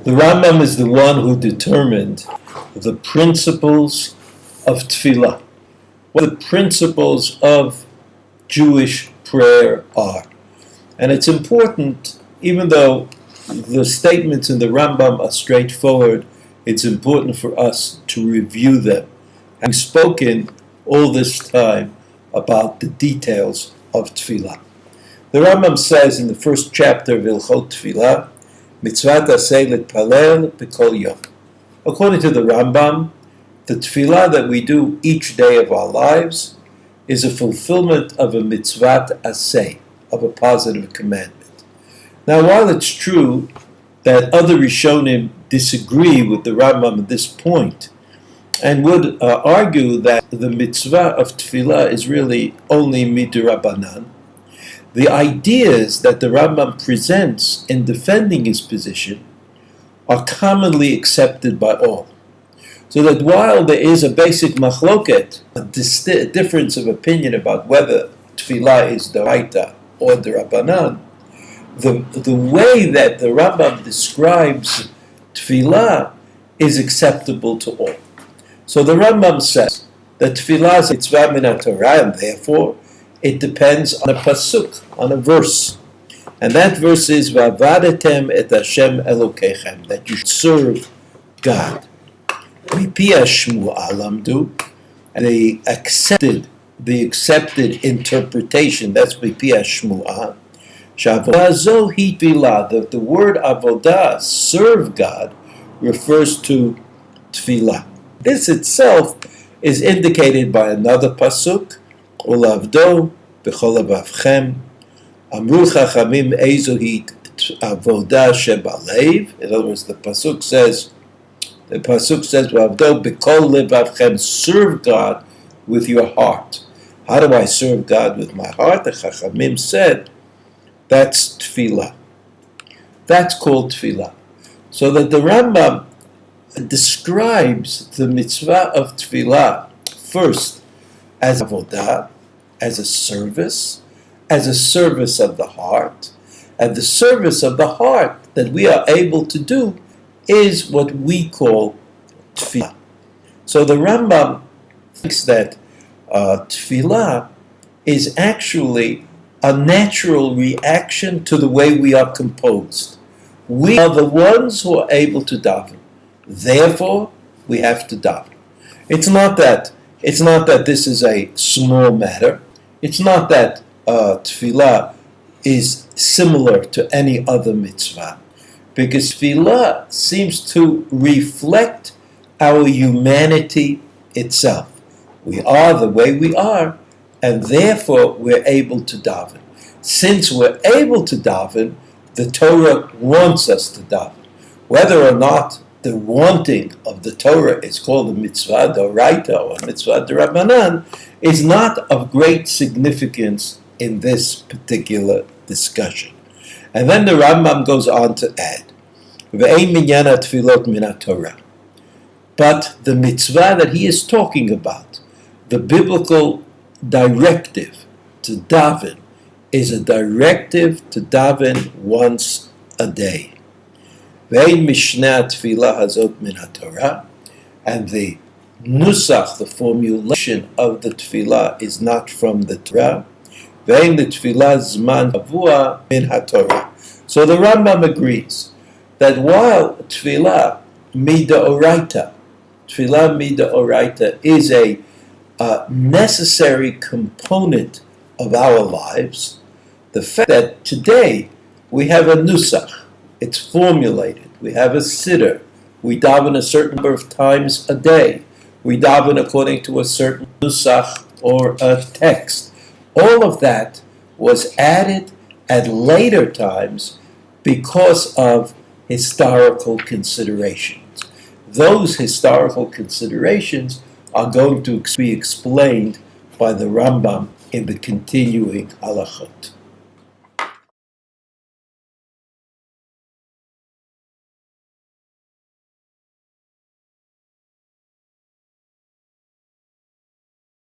The Rambam is the one who determined the principles of tefillah, what the principles of Jewish prayer are. And it's important, even though the statements in the Rambam are straightforward, it's important for us to review them. And we've spoken all this time about the details of tefillah. The Rambam says in the first chapter of Ilchot Tefillah, Mitzvat aseh l'tpalel b'kol yom. According to the Rambam, the tefillah that we do each day of our lives is a fulfillment of a mitzvat aseh, of a positive commandment. Now, while it's true that other Rishonim disagree with the Rambam at this point and would argue that the mitzvah of tefillah is really only midrabanan, the ideas that the Rambam presents in defending his position are commonly accepted by all. So that while there is a basic machloket, a difference of opinion about whether tefillah is d'oraita or d'Rabbanan, the way that the Rambam describes tefillah is acceptable to all. So the Rambam says that tefillah is a mitzvah min Torah, and therefore it depends on a pasuk, on a verse. And that verse is V'avadetem et Hashem Elokechem, that you serve God. Mipi hashmu'a lamdu, and the accepted interpretation, that's Mipi hashmu'a, Sha'avodah zo hi tefillah, that the word avodah, serve God, refers to tefillah. This itself is indicated by another pasuk, Ulavdo b'chol avavchem, Amru chachamim eizohi avodah shebalev. In other words, the pasuk says, Ulavdo b'kol levavchem, serve God with your heart. How do I serve God with my heart? The chachamim said, that's tefillah. That's called tefillah. So that the Rambam describes the mitzvah of tefillah first as avodah, as a service of the heart. And the service of the heart that we are able to do is what we call tefillah. So the Rambam thinks that tefillah is actually a natural reaction to the way we are composed. We are the ones who are able to daven. Therefore, we have to daven. It's not that this is a small matter. It's not that tefillah is similar to any other mitzvah, because tefillah seems to reflect our humanity itself. We are the way we are, and therefore we're able to daven. Since we're able to daven, the Torah wants us to daven. Whether or not the wanting of the Torah is called a mitzvah d'oraita or a mitzvah d'Rabbanan is not of great significance in this particular discussion. And then the Rambam goes on to add, Ve'ein minyan ha'tefilot min ha'Torah. But the mitzvah that he is talking about, the biblical directive to daven, is a directive to daven once a day. Ve'ein mishneh ha'tefillah hazot min ha'Torah, and the nusach, the formulation of the tefillah, is not from the Torah. Ve'ein l'tefillah zman kavua min ha'Torah. So the Rambam agrees that while tefillah mid'oraita is a necessary component of our lives, the fact that today we have a nusach, it's formulated, we have a siddur, we daven a certain number of times a day, we daven according to a certain nusach or a text. All of that was added at later times because of historical considerations. Those historical considerations are going to be explained by the Rambam in the continuing halachot.